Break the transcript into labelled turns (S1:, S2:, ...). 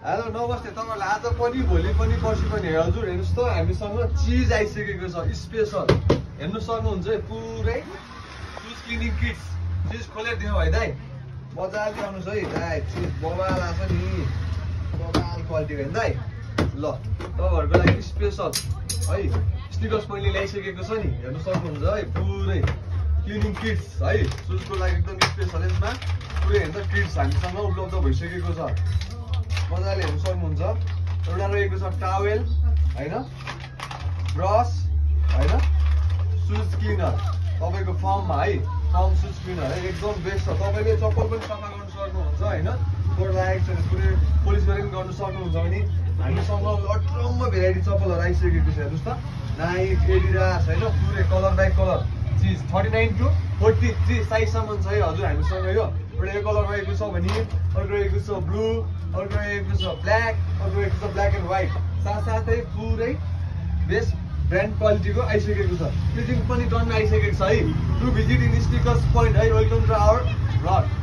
S1: hello नमस्ते तपाईँलाई आज पनि भोलि पनि पर्सि पनि हजुर हेर्नुहोस् त हामीसँग चिज आइसकेको छ स्पेसल हेर्नु सक्नुहुन्छ है पुरै सुज क्लिनिङ किट्स चिज खोलेर दियो है दाइ मजाले आउनुहोस् है दाइ चिज बबाल आएको नि बबाल क्वालिटीको हेर्नु दाइ ल तपाईँहरूको लागि स्पेसल है स्टिकर्स मैले ल्याइसकेको छ नि हेर्नु सक्नुहुन्छ है पुरै क्लिनिङ किट्स है सुजको लागि एकदम स्पेसल यसमा पुरै हेर्नु किट्स हामीसँग उपलब्ध भइसकेको छ मजाले हेर्नु सक्नुहुन्छ एउटा रहेको छ टावेल हैन ब्रस हैन सुज क्लिनर तपाईको फर्ममा है फर्म सुज क्लिनर है एकदम बेस्ट छ तपाईले चप्पल पनि सफा गर्न सक्नुहुन्छ हैन बोर्ड लागेको छ पुरै पोलिस गरेर गर्न सक्नुहुन्छ भने हामीसँग लट्रम्म भेराइटी चप्पलहरु आइसकेको छ हेर्नुस् त नाइक एडिडास हैन पुरै कलर बाइ कलर चिज 39 टु 43 साइजसम्म छ है हजुर हामीसँग यो एउटा यो कलर रहेको छ भने अर्को रहेको छ ब्लू अर्को रहेको छ ब्ल्याक अर्को रहेको छ ब्ल्याक एन्ड व्हाइट साथसाथै पुरै बेस्ट ब्रान्ड क्वालिटीको आइसकेको छ फिटिङ पनि डन आइसकेको छ है to visit in stickers point है वेलकम टु आवर ब्लग